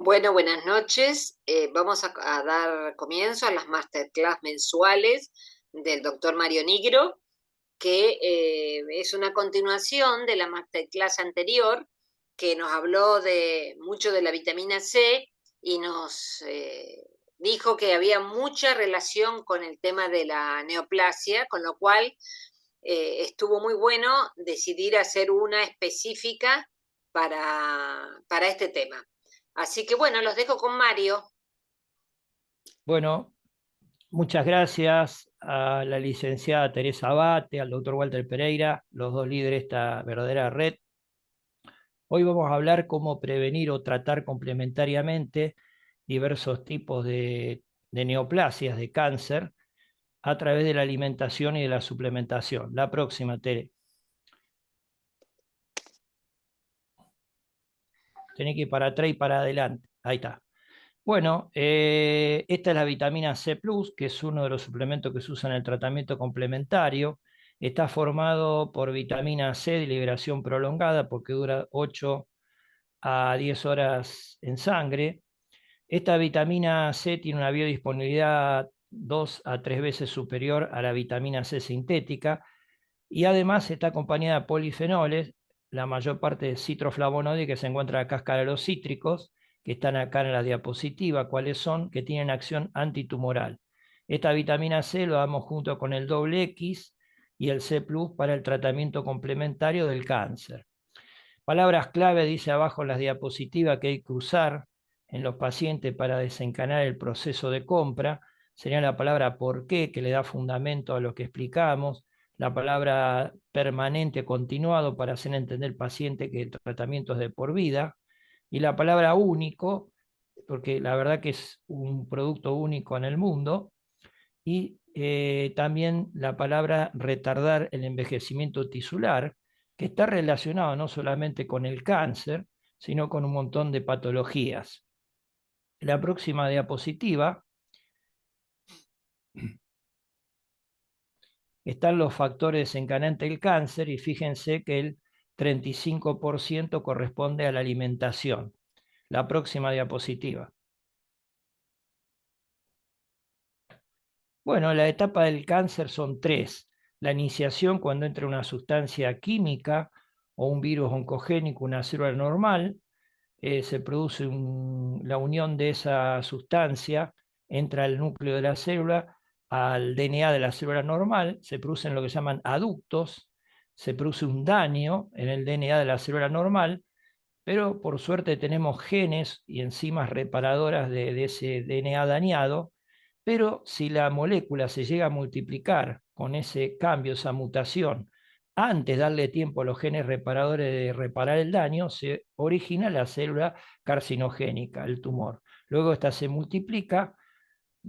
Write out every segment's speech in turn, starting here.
Bueno, buenas noches. Vamos a dar comienzo a las masterclass mensuales del doctor Mario Nigro, que es una continuación de la masterclass anterior, que nos habló de mucho de la vitamina C y nos dijo que había mucha relación con el tema de la neoplasia, con lo cual estuvo muy bueno decidir hacer una específica para este tema. Así que bueno, los dejo con Mario. Bueno, muchas gracias a la licenciada Teresa Abate, al doctor Walter Pereira, los dos líderes de esta verdadera red. Hoy vamos a hablar cómo prevenir o tratar complementariamente diversos tipos de neoplasias, de cáncer, a través de la alimentación y de la suplementación. La próxima, Tere. Tenés que ir para atrás y para adelante. Ahí está. Bueno, esta es la vitamina C+, que es uno de los suplementos que se usa en el tratamiento complementario. Está formado por vitamina C de liberación prolongada porque dura 8 a 10 horas en sangre. Esta vitamina C tiene una biodisponibilidad 2 a 3 veces superior a la vitamina C sintética y además está acompañada de polifenoles, la mayor parte de citroflavonoides que se encuentra en la cáscara de los cítricos, que están acá en la diapositiva, cuáles son, que tienen acción antitumoral. Esta vitamina C lo damos junto con el doble X y el C+ para el tratamiento complementario del cáncer. Palabras clave, dice abajo en las diapositivas, que hay que usar en los pacientes para desencadenar el proceso de compra. Sería la palabra por qué, que le da fundamento a lo que explicamos, la palabra permanente continuado para hacer entender al paciente que el tratamiento es de por vida, y la palabra único, porque la verdad que es un producto único en el mundo, y también la palabra retardar el envejecimiento tisular, que está relacionado no solamente con el cáncer, sino con un montón de patologías. La próxima diapositiva están los factores desencadenantes del cáncer y fíjense que el 35% corresponde a la alimentación. La próxima diapositiva. Bueno, la etapa del cáncer son tres. La iniciación, cuando entra una sustancia química o un virus oncogénico, una célula normal, se produce la unión de esa sustancia, entra al núcleo de la célula, al DNA de la célula normal, se producen lo que se llaman aductos, se produce un daño en el DNA de la célula normal, pero por suerte tenemos genes y enzimas reparadoras de ese DNA dañado, pero si la molécula se llega a multiplicar con ese cambio, esa mutación, antes de darle tiempo a los genes reparadores de reparar el daño, se origina la célula carcinogénica, el tumor. Luego esta se multiplica,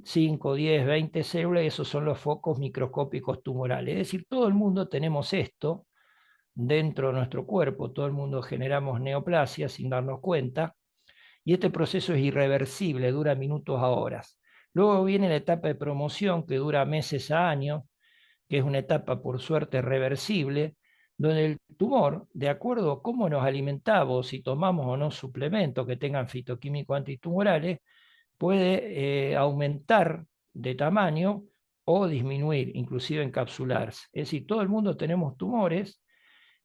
5, 10, 20 células, y esos son los focos microscópicos tumorales. Es decir, todo el mundo tenemos esto dentro de nuestro cuerpo, todo el mundo generamos neoplasia sin darnos cuenta, y este proceso es irreversible, dura minutos a horas. Luego viene la etapa de promoción, que dura meses a años, que es una etapa por suerte reversible, donde el tumor, de acuerdo a cómo nos alimentamos, si tomamos o no suplementos que tengan fitoquímicos antitumorales, puede aumentar de tamaño o disminuir, inclusive encapsularse. Es decir, todo el mundo tenemos tumores.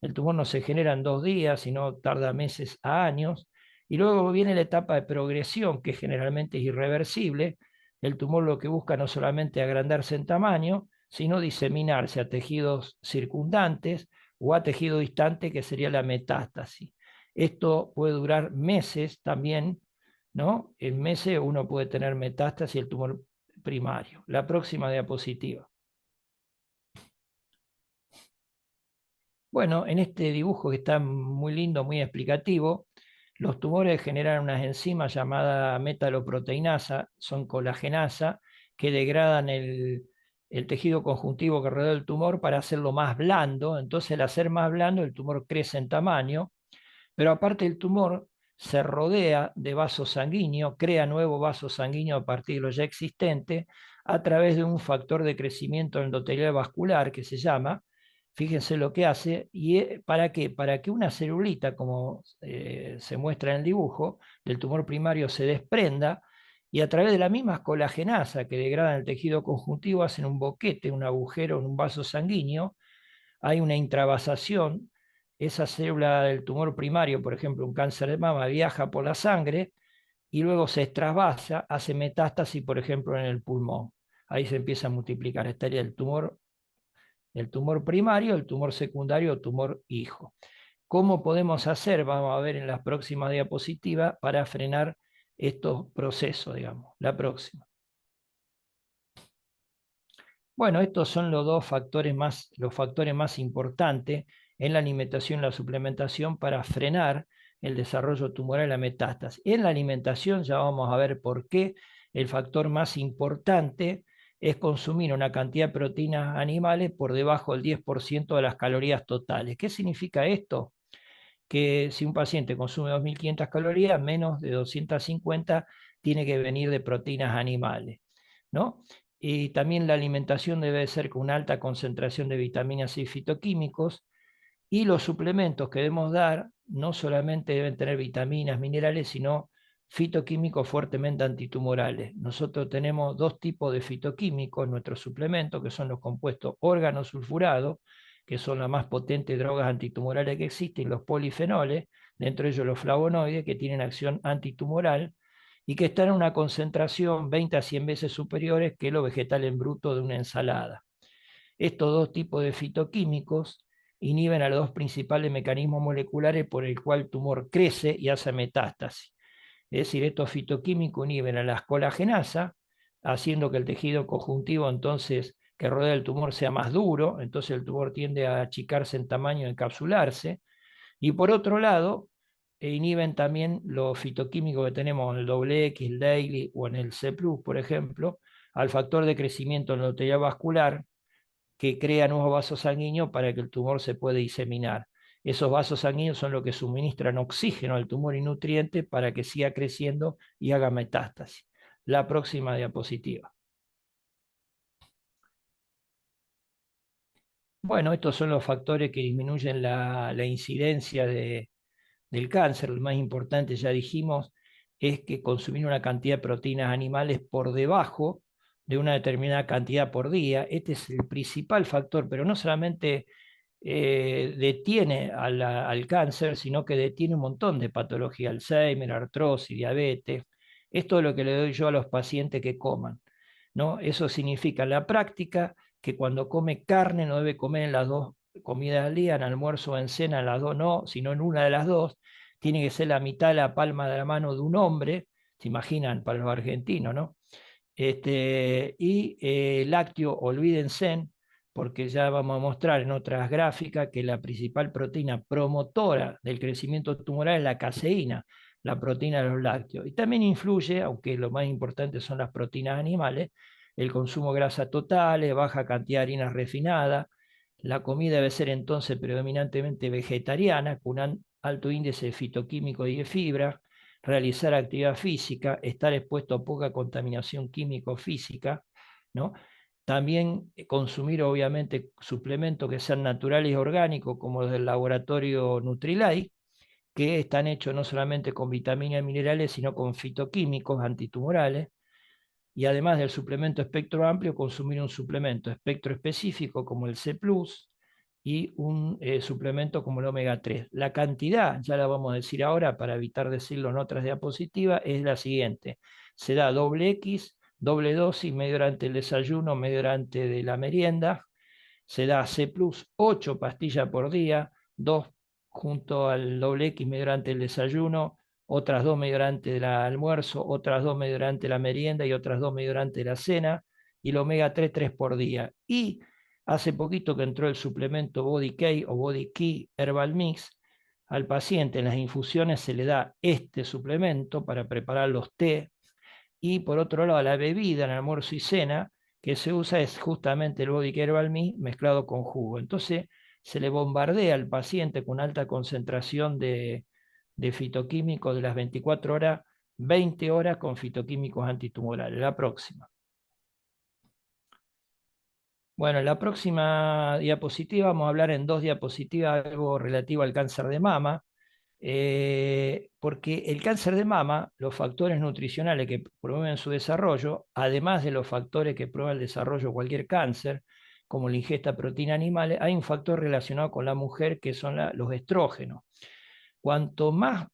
El tumor no se genera en 2 días, sino tarda meses a años. Y luego viene la etapa de progresión, que generalmente es irreversible. El tumor lo que busca no solamente agrandarse en tamaño, sino diseminarse a tejidos circundantes o a tejido distante, que sería la metástasis. Esto puede durar meses también, ¿no? En meses uno puede tener metástasis, el tumor primario. La próxima diapositiva. Bueno, en este dibujo que está muy lindo, muy explicativo, los tumores generan unas enzimas llamadas metaloproteinasa, son colagenasa, que degradan el tejido conjuntivo que rodea el tumor para hacerlo más blando. Entonces, al hacer más blando, el tumor crece en tamaño, pero aparte el tumor se rodea de vasos sanguíneos, crea nuevos vasos sanguíneos a partir de lo ya existente, a través de un factor de crecimiento endotelial vascular que se llama. Fíjense lo que hace. ¿Y para qué? Para que una celulita, como se muestra en el dibujo, del tumor primario se desprenda y a través de la misma colagenasa que degradan el tejido conjuntivo hacen un boquete, un agujero en un vaso sanguíneo, hay una intravasación, esa célula del tumor primario, por ejemplo, un cáncer de mama, viaja por la sangre y luego se trasvasa, hace metástasis, por ejemplo, en el pulmón. Ahí se empieza a multiplicar. Estaría el tumor primario, el tumor secundario o tumor hijo. ¿Cómo podemos hacer? Vamos a ver en las próximas diapositivas para frenar estos procesos, digamos. La próxima. Bueno, estos son los factores más importantes en la alimentación y la suplementación para frenar el desarrollo tumoral y la metástasis. En la alimentación ya vamos a ver por qué el factor más importante es consumir una cantidad de proteínas animales por debajo del 10% de las calorías totales. ¿Qué significa esto? Que si un paciente consume 2.500 calorías, menos de 250 tiene que venir de proteínas animales, ¿no? Y también la alimentación debe ser con una alta concentración de vitaminas y fitoquímicos, y los suplementos que debemos dar no solamente deben tener vitaminas, minerales, sino fitoquímicos fuertemente antitumorales. Nosotros tenemos dos tipos de fitoquímicos en nuestros suplementos, que son los compuestos órganosulfurados, que son las más potentes drogas antitumorales que existen, y los polifenoles, dentro de ellos los flavonoides, que tienen acción antitumoral y que están en una concentración 20 a 100 veces superiores que los vegetales en bruto de una ensalada. Estos dos tipos de fitoquímicos inhiben a los dos principales mecanismos moleculares por el cual el tumor crece y hace metástasis. Es decir, estos fitoquímicos inhiben a la colagenasa, haciendo que el tejido conjuntivo entonces que rodea el tumor sea más duro, entonces el tumor tiende a achicarse en tamaño, encapsularse, y por otro lado, inhiben también los fitoquímicos que tenemos en el doble X, el daily o en el C+, por ejemplo, al factor de crecimiento en la arteria vascular, que crea nuevos vasos sanguíneos para que el tumor se pueda diseminar. Esos vasos sanguíneos son los que suministran oxígeno al tumor y nutrientes para que siga creciendo y haga metástasis. La próxima diapositiva. Bueno, estos son los factores que disminuyen la incidencia del cáncer. Lo más importante, ya dijimos, es que consumir una cantidad de proteínas animales por debajo de una determinada cantidad por día. Este es el principal factor, pero no solamente detiene al cáncer, sino que detiene un montón de patología, Alzheimer, artrosis, diabetes. Esto es lo que le doy yo a los pacientes que coman, ¿no? Eso significa en la práctica que cuando come carne no debe comer en las dos comidas al día, en almuerzo o en cena, en las dos no, sino en una de las dos. Tiene que ser la mitad de la palma de la mano de un hombre, se imaginan para los argentinos, ¿no? Lácteo, olvídense, porque ya vamos a mostrar en otras gráficas que la principal proteína promotora del crecimiento tumoral es la caseína, la proteína de los lácteos. Y también influye, aunque lo más importante son las proteínas animales, el consumo de grasa total, baja cantidad de harinas refinadas. La comida debe ser entonces predominantemente vegetariana, con un alto índice de fitoquímicos y de fibra, realizar actividad física, estar expuesto a poca contaminación químico-física, ¿no? También consumir obviamente suplementos que sean naturales y orgánicos, como los del laboratorio Nutrilite, que están hechos no solamente con vitaminas y minerales, sino con fitoquímicos antitumorales. Y además del suplemento espectro amplio, consumir un suplemento espectro específico como el C+, y un suplemento como el omega 3. La cantidad, ya la vamos a decir ahora para evitar decirlo en otras diapositivas, es la siguiente. Se da doble X, doble dosis, medio durante el desayuno, medio durante de la merienda. Se da C+, 8 pastillas por día, 2 junto al doble X medio durante el desayuno, otras 2 medio durante el almuerzo, otras 2 medio durante la merienda y otras 2 medio durante la cena, y el omega 3, 3 por día. Y hace poquito que entró el suplemento Body K o Body Key Herbal Mix, al paciente en las infusiones se le da este suplemento para preparar los té, y por otro lado la bebida en almuerzo y cena que se usa es justamente el Body Care Herbal Mix mezclado con jugo. Entonces se le bombardea al paciente con alta concentración de fitoquímicos de las 24 horas, 20 horas con fitoquímicos antitumorales. La próxima. Bueno, en la próxima diapositiva vamos a hablar en dos diapositivas algo relativo al cáncer de mama. porque el cáncer de mama, los factores nutricionales que promueven su desarrollo, además de los factores que promueven el desarrollo de cualquier cáncer, como la ingesta de proteínas animales, hay un factor relacionado con la mujer que son los estrógenos. Cuanto más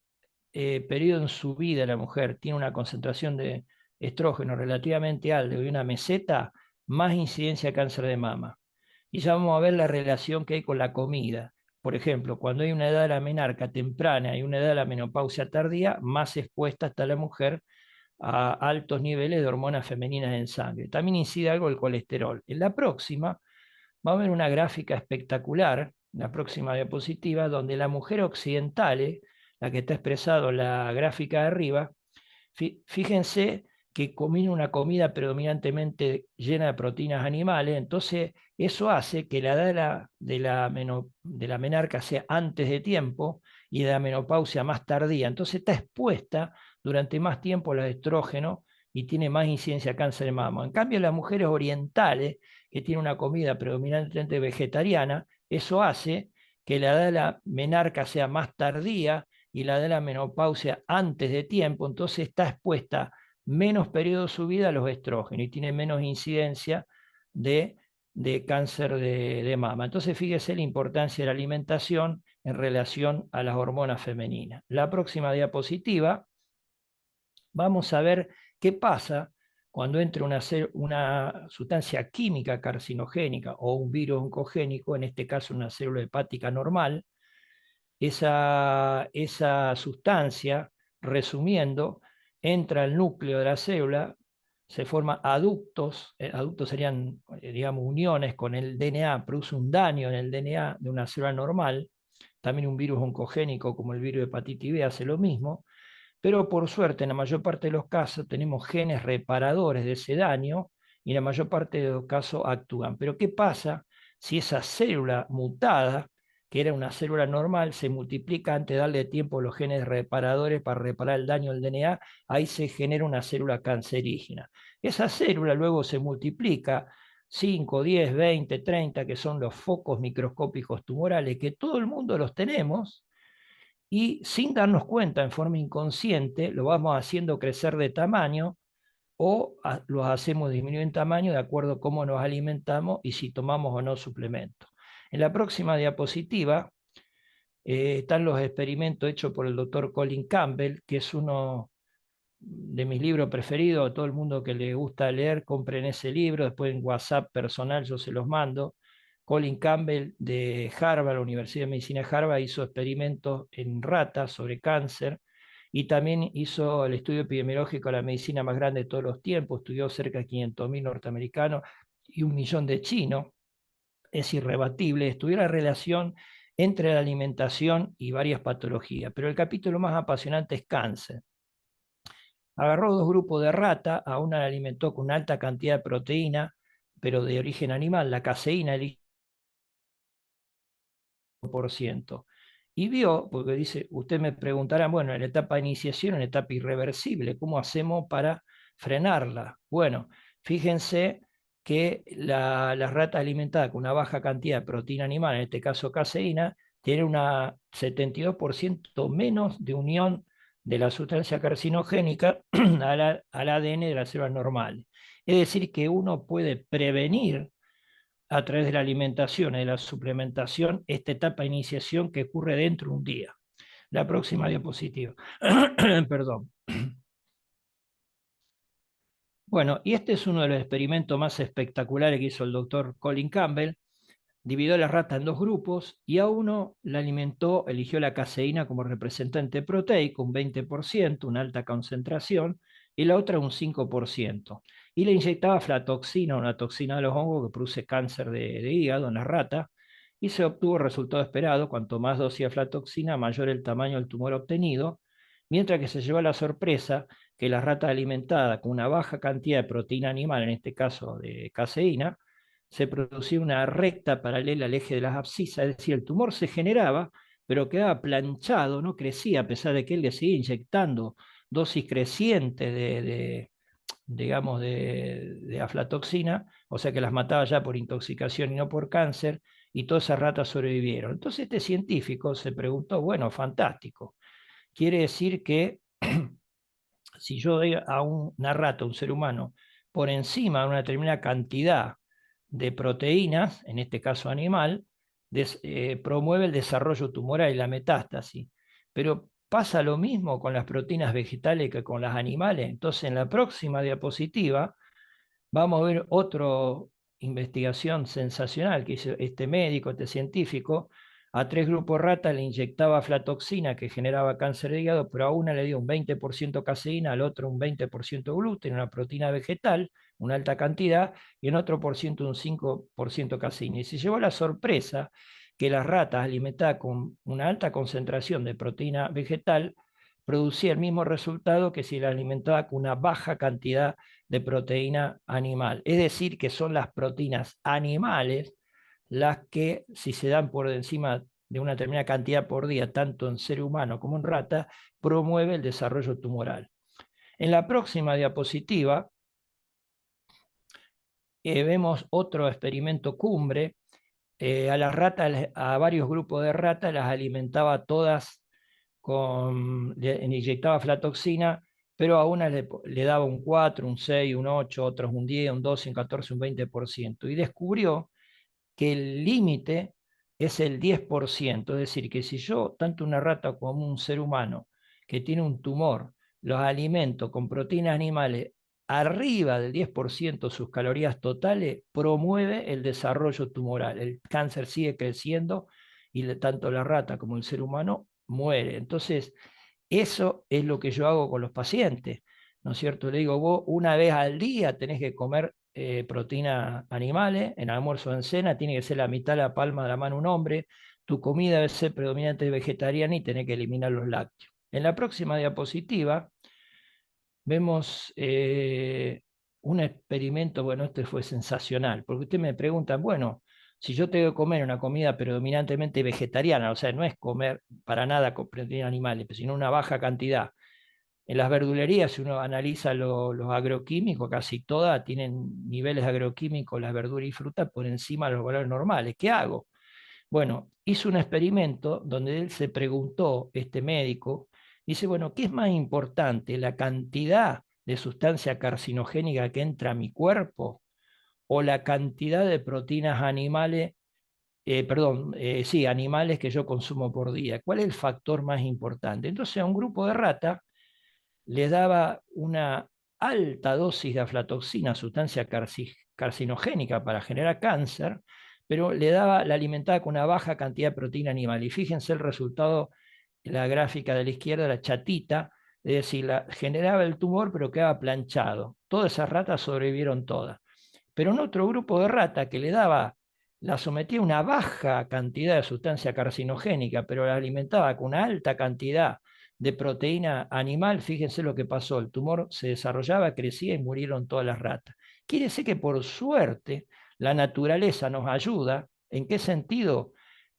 periodo en su vida la mujer tiene una concentración de estrógeno relativamente alta y una meseta, más incidencia de cáncer de mama. Y ya vamos a ver la relación que hay con la comida. Por ejemplo, cuando hay una edad de la menarca temprana y una edad de la menopausia tardía, más expuesta está la mujer a altos niveles de hormonas femeninas en sangre. También incide algo el colesterol. En la próxima, vamos a ver una gráfica espectacular, la próxima diapositiva, donde la mujer occidental, la que está expresado en la gráfica de arriba, fíjense que comen una comida predominantemente llena de proteínas animales, entonces eso hace que la edad de la menarca sea antes de tiempo y de la menopausia más tardía, entonces está expuesta durante más tiempo a los estrógenos y tiene más incidencia de cáncer de mama. En cambio, las mujeres orientales, que tienen una comida predominantemente vegetariana, eso hace que la edad de la menarca sea más tardía y la de la menopausia antes de tiempo, entonces está expuesta menos periodo de su vida a los estrógenos y tiene menos incidencia de, cáncer de mama. Entonces fíjese la importancia de la alimentación en relación a las hormonas femeninas. La próxima diapositiva, vamos a ver qué pasa cuando entra una sustancia química carcinogénica o un virus oncogénico, en este caso una célula hepática normal. Esa sustancia, resumiendo, entra al núcleo de la célula, se forman aductos, aductos serían, digamos, uniones con el DNA, produce un daño en el DNA de una célula normal, también un virus oncogénico como el virus de hepatitis B hace lo mismo, pero por suerte en la mayor parte de los casos tenemos genes reparadores de ese daño y en la mayor parte de los casos actúan. Pero ¿qué pasa si esa célula mutada, que era una célula normal, se multiplica antes de darle tiempo a los genes reparadores para reparar el daño del DNA? Ahí se genera una célula cancerígena. Esa célula luego se multiplica 5, 10, 20, 30, que son los focos microscópicos tumorales, que todo el mundo los tenemos, y sin darnos cuenta en forma inconsciente lo vamos haciendo crecer de tamaño o los hacemos disminuir en tamaño de acuerdo a cómo nos alimentamos y si tomamos o no suplementos. En la próxima diapositiva están los experimentos hechos por el doctor Colin Campbell, que es uno de mis libros preferidos. A todo el mundo que le gusta leer, compren ese libro, después en WhatsApp personal yo se los mando. Colin Campbell de Harvard, la Universidad de Medicina de Harvard, hizo experimentos en ratas sobre cáncer y también hizo el estudio epidemiológico de la medicina más grande de todos los tiempos, estudió cerca de 500.000 norteamericanos y 1 millón de chinos. Es irrebatible, estudió la relación entre la alimentación y varias patologías, pero el capítulo más apasionante es cáncer. Agarró 2 grupos de rata, a una la alimentó con una alta cantidad de proteína, pero de origen animal, la caseína, el 1%. Y vio, porque dice, usted me preguntará, bueno, en la etapa de iniciación, en la etapa irreversible, ¿cómo hacemos para frenarla? Bueno, fíjense que las ratas alimentadas con una baja cantidad de proteína animal, en este caso caseína, tienen una 72% menos de unión de la sustancia carcinogénica al ADN de las células normales. Es decir, que uno puede prevenir a través de la alimentación y de la suplementación esta etapa de iniciación que ocurre dentro de un día. La próxima diapositiva. Perdón. Bueno, y este es uno de los experimentos más espectaculares que hizo el doctor Colin Campbell. Dividió la rata en 2 grupos y a uno la alimentó, eligió la caseína como representante proteico, un 20%, una alta concentración, y la otra un 5%. Y le inyectaba aflatoxina, una toxina de los hongos que produce cáncer de hígado en la rata, y se obtuvo el resultado esperado. Cuanto más dosis de aflatoxina, mayor el tamaño del tumor obtenido, mientras que se llevó la sorpresa que la rata alimentada con una baja cantidad de proteína animal, en este caso de caseína, se producía una recta paralela al eje de las abscisas, es decir, el tumor se generaba, pero quedaba planchado, no crecía, a pesar de que él le seguía inyectando dosis crecientes digamos, de aflatoxina, o sea que las mataba ya por intoxicación y no por cáncer, y todas esas ratas sobrevivieron. Entonces este científico se preguntó, bueno, fantástico, quiere decir que si yo doy a una rata, a un ser humano, por encima de una determinada cantidad de proteínas, en este caso animal, promueve el desarrollo tumoral y la metástasis. Pero pasa lo mismo con las proteínas vegetales que con las animales. Entonces, en la próxima diapositiva vamos a ver otra investigación sensacional que hizo este médico, este científico. A 3 grupos ratas le inyectaba aflatoxina que generaba cáncer de hígado, pero a una le dio un 20% caseína, al otro un 20% gluten, una proteína vegetal, una alta cantidad, y en otro por ciento un 5% caseína. Y se llevó la sorpresa que las ratas alimentadas con una alta concentración de proteína vegetal producía el mismo resultado que si la alimentaba con una baja cantidad de proteína animal. Es decir, que son las proteínas animales las que, si se dan por encima de una determinada cantidad por día, tanto en ser humano como en rata, promueve el desarrollo tumoral. En la próxima diapositiva vemos otro experimento cumbre. A las ratas, a varios grupos de ratas, las alimentaba todas le inyectaba aflatoxina, pero a una le daba un 4, un 6, un 8, otros un 10, un 12, un 14, un 20%. Y descubrió que el límite es el 10%, es decir, que si yo, tanto una rata como un ser humano que tiene un tumor, los alimento con proteínas animales arriba del 10% de sus calorías totales, promueve el desarrollo tumoral. El cáncer sigue creciendo y tanto la rata como el ser humano muere. Entonces, eso es lo que yo hago con los pacientes, ¿no es cierto? Le digo, vos una vez al día tenés que comer proteínas animales, en almuerzo o en cena, tiene que ser la mitad de la palma de la mano un hombre, tu comida debe ser predominante vegetariana y tenés que eliminar los lácteos. En la próxima diapositiva vemos un experimento, bueno, este fue sensacional, porque ustedes me preguntan, bueno, si yo tengo que comer una comida predominantemente vegetariana, o sea, no es comer para nada con proteínas animales, sino una baja cantidad. En las verdulerías, si uno analiza los agroquímicos, casi todas tienen niveles agroquímicos, las verduras y frutas, por encima de los valores normales. ¿Qué hago? Bueno, hizo un experimento donde él se preguntó, este médico, dice, bueno, ¿qué es más importante, la cantidad de sustancia carcinogénica que entra a mi cuerpo o la cantidad de proteínas animales, sí, animales que yo consumo por día? ¿Cuál es el factor más importante? Entonces a un grupo de ratas le daba una alta dosis de aflatoxina, sustancia carcinogénica para generar cáncer, pero la alimentaba con una baja cantidad de proteína animal. Y fíjense el resultado, la gráfica de la izquierda, la chatita, es decir, generaba el tumor pero quedaba planchado. Todas esas ratas sobrevivieron todas. Pero en otro grupo de ratas que la sometía a una baja cantidad de sustancia carcinogénica, pero la alimentaba con una alta cantidad de proteína animal, fíjense lo que pasó, el tumor se desarrollaba, crecía y murieron todas las ratas. Quiere decir que por suerte la naturaleza nos ayuda. ¿En qué sentido?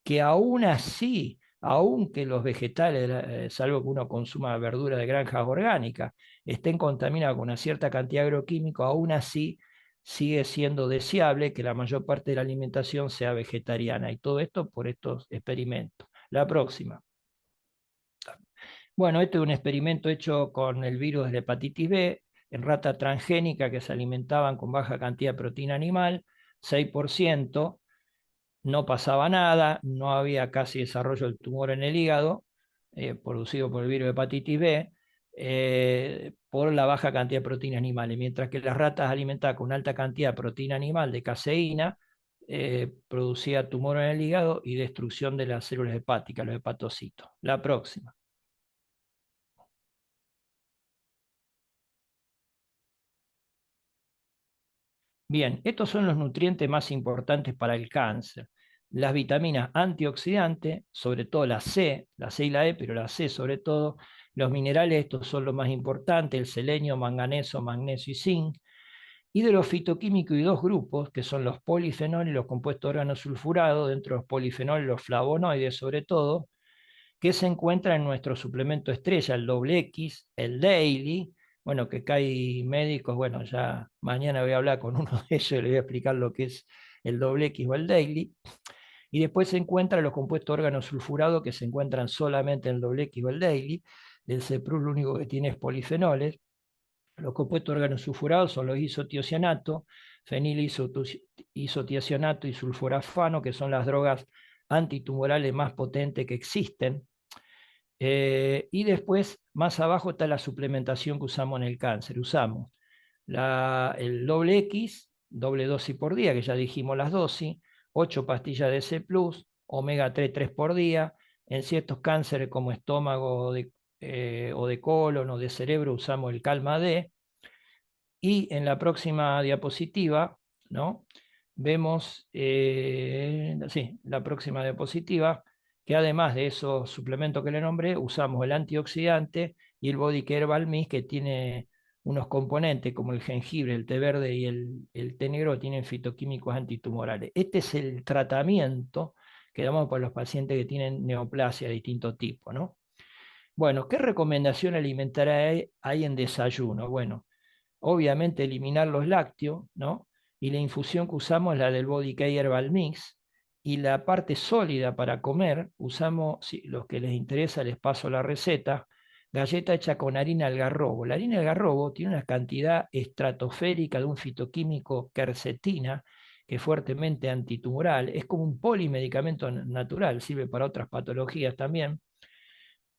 Que aún así, aunque los vegetales, salvo que uno consuma verdura de granjas orgánicas, estén contaminados con una cierta cantidad de agroquímicos, aún así sigue siendo deseable que la mayor parte de la alimentación sea vegetariana. Y todo esto por estos experimentos. La próxima. Bueno, este es un experimento hecho con el virus de la hepatitis B en rata transgénica que se alimentaban con baja cantidad de proteína animal, 6%, no pasaba nada, no había casi desarrollo del tumor en el hígado, producido por el virus de hepatitis B, por la baja cantidad de proteína animal, mientras que las ratas alimentadas con alta cantidad de proteína animal, de caseína, producía tumor en el hígado y destrucción de las células hepáticas, los hepatocitos. La próxima. Bien, estos son los nutrientes más importantes para el cáncer. Las vitaminas antioxidantes, sobre todo la C y la E, pero la C sobre todo. Los minerales, estos son los más importantes, el selenio, manganeso, magnesio y zinc. Y de los fitoquímicos y dos grupos, que son los polifenoles y los compuestos organosulfurados, dentro de los polifenoles, los flavonoides sobre todo, que se encuentran en nuestro suplemento estrella, el doble X, el Daily. Bueno, que acá hay médicos, bueno, ya mañana voy a hablar con uno de ellos y le voy a explicar lo que es el doble X o el Daily. Y después se encuentran los compuestos organosulfurados que se encuentran solamente en el doble X o el daily. Del CEPRUS lo único que tiene es polifenoles. Los compuestos organosulfurados son los isotiocianato, fenilisotiocionato y sulforafano, que son las drogas antitumorales más potentes que existen. Y después, más abajo, está la suplementación que usamos en el cáncer. Usamos el doble X, doble dosis por día, que ya dijimos las dosis, 8 pastillas de C+, omega 3 por día. En ciertos cánceres como estómago o de colon o de cerebro usamos el Calma D. Y en la próxima diapositiva, ¿no? Vemos, sí, la próxima diapositiva, que además de esos suplementos que le nombré, usamos el antioxidante y el Body Care Herbal Mix, que tiene unos componentes como el jengibre, el té verde y el té negro, tienen fitoquímicos antitumorales. Este es el tratamiento que damos para los pacientes que tienen neoplasia de distinto tipo, ¿no? Bueno, ¿qué recomendación alimentaria hay en desayuno? Bueno, obviamente eliminar los lácteos, ¿no? Y la infusión que usamos es la del Body Care Herbal Mix. Y la parte sólida para comer, usamos, si los que les interesa les paso la receta, galleta hecha con harina algarrobo. La harina algarrobo tiene una cantidad estratosférica de un fitoquímico quercetina, que es fuertemente antitumoral, es como un polimedicamento natural, sirve para otras patologías también,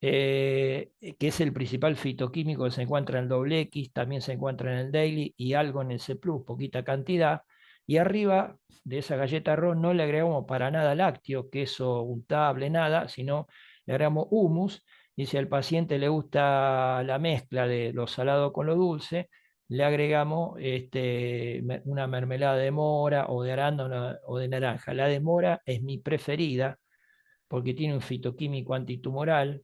que es el principal fitoquímico que se encuentra en el doble X, también se encuentra en el daily y algo en el C+, poquita cantidad. Y arriba de esa galleta arroz no le agregamos para nada lácteo, queso untable, nada, sino le agregamos humus. Y si al paciente le gusta la mezcla de lo salado con lo dulce, le agregamos una mermelada de mora o de arándano o de naranja. La de mora es mi preferida porque tiene un fitoquímico antitumoral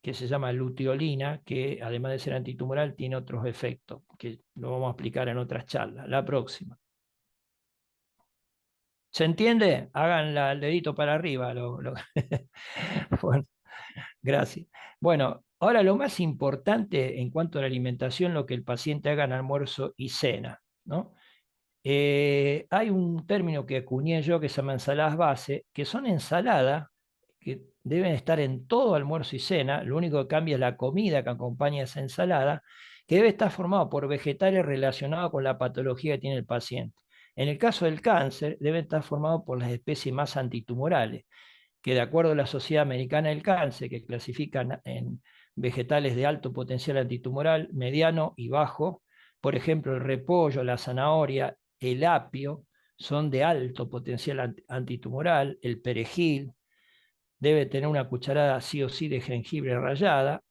que se llama luteolina, que además de ser antitumoral tiene otros efectos, que lo vamos a explicar en otras charlas. La próxima. ¿Se entiende? Hagan el dedito para arriba. Bueno, gracias. Bueno, ahora lo más importante en cuanto a la alimentación, lo que el paciente haga en almuerzo y cena, ¿no? Hay un término que acuñé yo que se llama ensaladas base, que son ensaladas que deben estar en todo almuerzo y cena, lo único que cambia es la comida que acompaña esa ensalada, que debe estar formada por vegetales relacionados con la patología que tiene el paciente. En el caso del cáncer, debe estar formado por las especies más antitumorales, que de acuerdo a la Sociedad Americana del Cáncer, que clasifican en vegetales de alto potencial antitumoral, mediano y bajo, por ejemplo, el repollo, la zanahoria, el apio, son de alto potencial antitumoral, el perejil debe tener una cucharada sí o sí de jengibre rallada,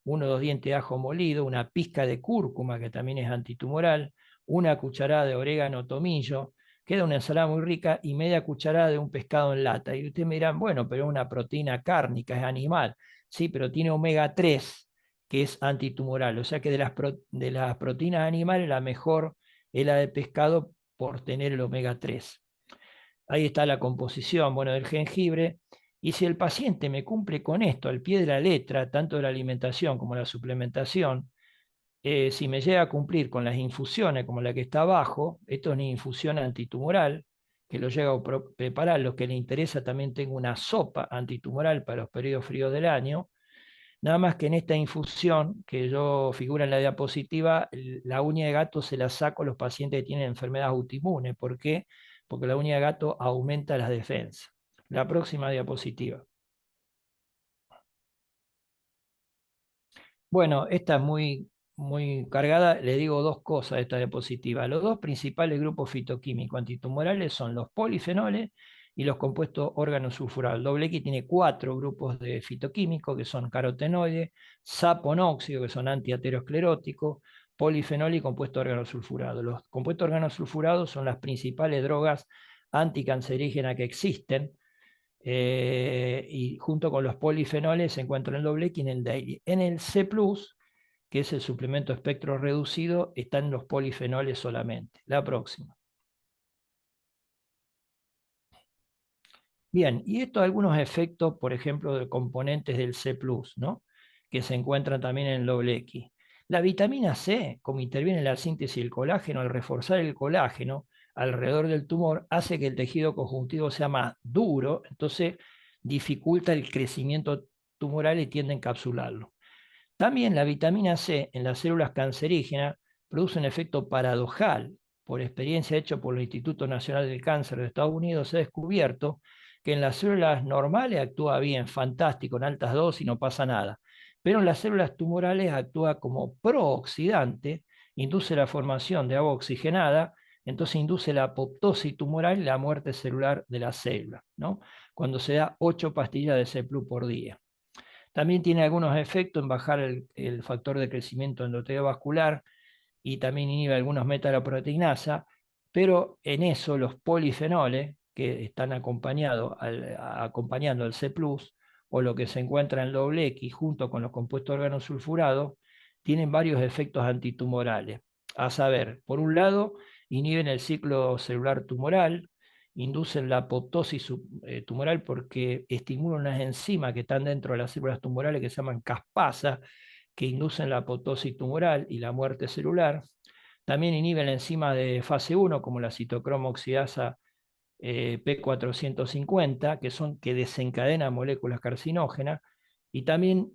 1 o 2 dientes de ajo molido, una pizca de cúrcuma, que también es antitumoral, una cucharada de orégano tomillo, queda una ensalada muy rica, y media cucharada de un pescado en lata. Y ustedes me dirán, bueno, pero es una proteína cárnica, es animal. Sí, pero tiene omega 3, que es antitumoral. O sea que de las proteínas animales, la mejor es la de pescado por tener el omega 3. Ahí está la composición, bueno, del jengibre. Y si el paciente me cumple con esto al pie de la letra, tanto de la alimentación como la suplementación, si me llega a cumplir con las infusiones como la que está abajo, esto es una infusión antitumoral, que lo llega a preparar, los que le interesa también tengo una sopa antitumoral para los periodos fríos del año, nada más que en esta infusión, que yo figura en la diapositiva, la uña de gato se la saco a los pacientes que tienen enfermedades autoinmunes. ¿Por qué? Porque la uña de gato aumenta las defensas. La próxima diapositiva. Bueno, esta es muy cargada. Le digo dos cosas de esta diapositiva. Los dos principales grupos fitoquímicos antitumorales son los polifenoles y los compuestos organosulfurados. El doble X tiene 4 grupos de fitoquímicos, que son carotenoides, saponóxido, que son antiateroscleróticos, polifenol y compuestos organosulfurados. Los compuestos organosulfurados son las principales drogas anticancerígenas que existen, y junto con los polifenoles se encuentran en el doble X y en el daily. En el C+, que es el suplemento espectro reducido, están los polifenoles solamente. La próxima. Bien, y esto algunos efectos, por ejemplo, de componentes del C+, ¿no? Que se encuentran también en el doble X. La vitamina C, como interviene en la síntesis del colágeno, al reforzar el colágeno, alrededor del tumor hace que el tejido conjuntivo sea más duro, entonces dificulta el crecimiento tumoral y tiende a encapsularlo. También la vitamina C en las células cancerígenas produce un efecto paradojal. Por experiencia hecha por el Instituto Nacional del Cáncer de Estados Unidos, se ha descubierto que en las células normales actúa bien, fantástico, en altas dosis no pasa nada. Pero en las células tumorales actúa como prooxidante, induce la formación de agua oxigenada, entonces induce la apoptosis tumoral y la muerte celular de la célula, ¿no? Cuando se da 8 pastillas de CEPLU por día. También tiene algunos efectos en bajar el factor de crecimiento endotelio vascular y también inhibe algunos metaloproteinasa, pero en eso los polifenoles que están acompañando al C+, o lo que se encuentra en doble X junto con los compuestos organosulfurados, tienen varios efectos antitumorales. A saber, por un lado, inhiben el ciclo celular tumoral, inducen la apoptosis tumoral porque estimulan unas enzimas que están dentro de las células tumorales que se llaman caspasa, que inducen la apoptosis tumoral y la muerte celular. También inhiben la enzima de fase 1, como la citocromo oxidasa P450, que desencadenan moléculas carcinógenas, y también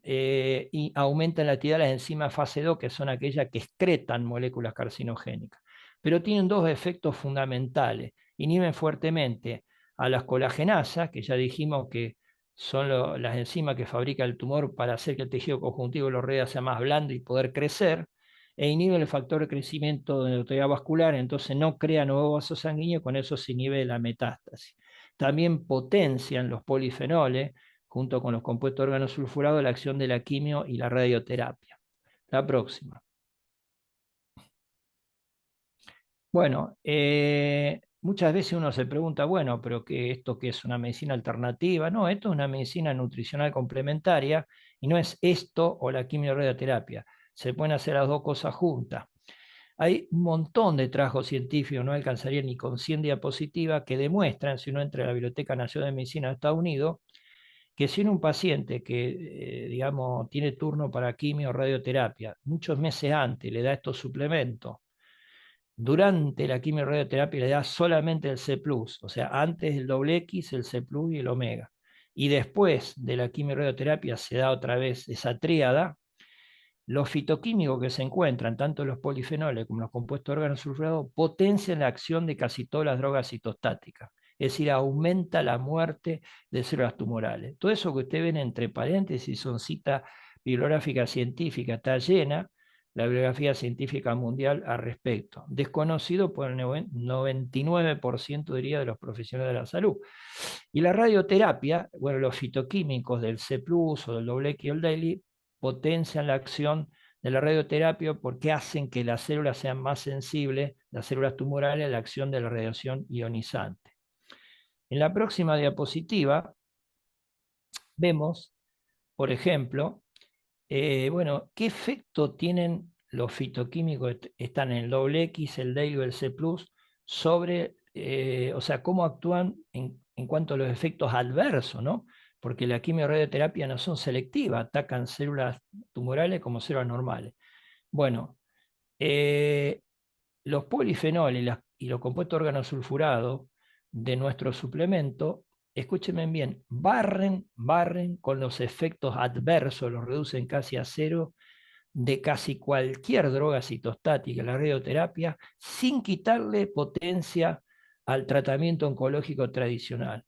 aumentan la actividad de las enzimas fase 2, que son aquellas que excretan moléculas carcinogénicas. Pero tienen dos efectos fundamentales. Inhiben fuertemente a las colagenasas, que ya dijimos que son las enzimas que fabrica el tumor para hacer que el tejido conjuntivo de los rodea sea más blando y poder crecer, e inhibe el factor de crecimiento de la endotelio vascular, entonces no crea nuevos vasos sanguíneos, con eso se inhibe la metástasis. También potencian los polifenoles, junto con los compuestos organosulfurados, la acción de la quimio y la radioterapia. La próxima. Bueno, muchas veces uno se pregunta, bueno, pero ¿esto qué es una medicina alternativa? No, esto es una medicina nutricional complementaria y no es esto o la quimio-radioterapia. Se pueden hacer las dos cosas juntas. Hay un montón de trabajos científicos, no alcanzaría ni con 100 diapositivas, que demuestran, si uno entra a la Biblioteca Nacional de Medicina de Estados Unidos, que si un paciente que, digamos, tiene turno para quimio o radioterapia, muchos meses antes le da estos suplementos, durante la quimio radioterapia le da solamente el C+, o sea, antes el doble X, el C+, y el omega. Y después de la quimio radioterapia se da otra vez esa tríada. Los fitoquímicos que se encuentran, tanto los polifenoles como los compuestos organosulfurados, potencian la acción de casi todas las drogas citostáticas. Es decir, aumenta la muerte de células tumorales. Todo eso que ustedes ven entre paréntesis son citas bibliográficas científicas, está llena la bibliografía científica mundial al respecto, desconocido por el 99% diría de los profesionales de la salud. Y la radioterapia, bueno, los fitoquímicos del C+, o del doble X o el daily, potencian la acción de la radioterapia porque hacen que las células sean más sensibles, las células tumorales, a la acción de la radiación ionizante. En la próxima diapositiva vemos, por ejemplo, bueno, ¿qué efecto tienen los fitoquímicos que están en el doble X, el daily o el C+, sobre, o sea, cómo actúan en cuanto a los efectos adversos, ¿no? Porque la quimio-radioterapia no son selectivas, atacan células tumorales como células normales. Bueno, los polifenoles y los compuestos organosulfurados de nuestro suplemento, escúchenme bien, barren con los efectos adversos, los reducen casi a cero de casi cualquier droga citostática, la radioterapia, sin quitarle potencia al tratamiento oncológico tradicional.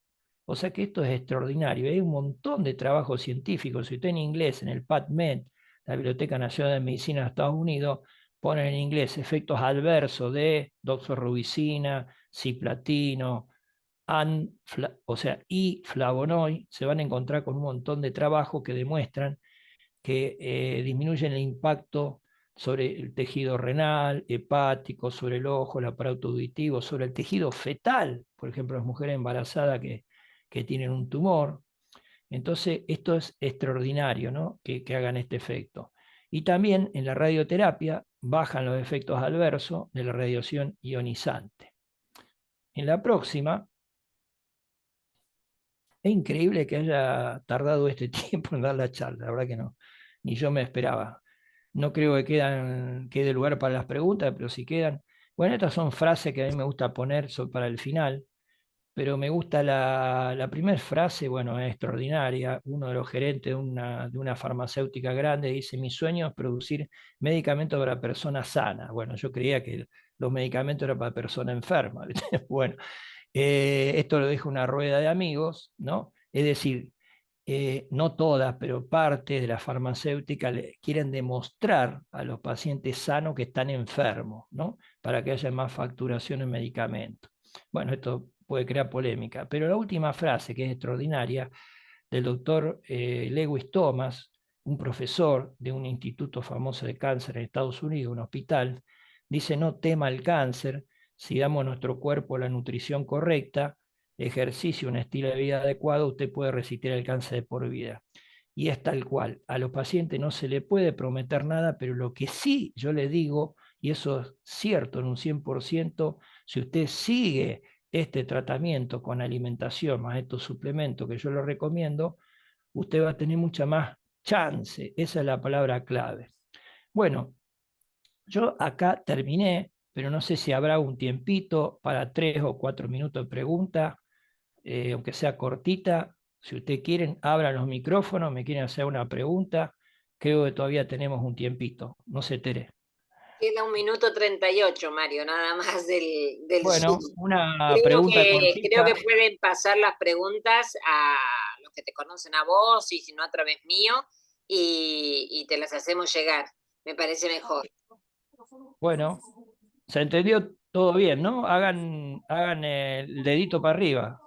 O sea que esto es extraordinario. Hay un montón de trabajos científicos. Si usted en inglés, en el PubMed, la Biblioteca Nacional de Medicina de Estados Unidos, ponen en inglés efectos adversos de doxorubicina, cisplatino, o sea, y flavonoid, se van a encontrar con un montón de trabajos que demuestran que disminuyen el impacto sobre el tejido renal, hepático, sobre el ojo, el aparato auditivo, sobre el tejido fetal, por ejemplo, las mujeres embarazadas que tienen un tumor. Entonces, esto es extraordinario, ¿no? Que hagan este efecto. Y también en la radioterapia bajan los efectos adversos de la radiación ionizante. En la próxima, es increíble que haya tardado este tiempo en dar la charla, la verdad que no, ni yo me esperaba. No creo que quede lugar para las preguntas, pero si quedan, Bueno, estas son frases que a mí me gusta poner para el final, pero me gusta la primera frase, bueno, es extraordinaria. Uno de los gerentes de una farmacéutica grande dice, mi sueño es producir medicamentos para personas sanas. Bueno, yo creía que los medicamentos eran para personas enfermas. ¿Viste? Bueno, esto lo dijo una rueda de amigos, ¿no? Es decir, no todas, pero parte de la farmacéutica quieren demostrar a los pacientes sanos que están enfermos, ¿no? Para que haya más facturación en medicamentos. Bueno, esto puede crear polémica, pero la última frase, que es extraordinaria, del doctor Lewis Thomas, un profesor de un instituto famoso de cáncer en Estados Unidos, un hospital, dice: no tema el cáncer, si damos a nuestro cuerpo la nutrición correcta, ejercicio, un estilo de vida adecuado, usted puede resistir el cáncer de por vida. Y es tal cual. A los pacientes no se le puede prometer nada, pero lo que sí yo le digo, y eso es cierto en un 100%, si usted sigue este tratamiento con alimentación más estos suplementos que yo lo recomiendo, usted va a tener mucha más chance. Esa es la palabra clave. Bueno, yo acá terminé, pero no sé si habrá un tiempito para 3 o 4 minutos de pregunta, aunque sea cortita. Si ustedes quieren, abran los micrófonos, me quieren hacer una pregunta. Creo que todavía tenemos un tiempito. No sé, Tere. Queda 1 minuto 38, Mario, nada más del Zoom. Bueno, una pregunta Creo que cortita. pueden pasar las preguntas a los que te conocen a vos y si no a través mío y te las hacemos llegar. Me parece mejor. Bueno, se entendió todo bien, ¿no? Hagan el dedito para arriba.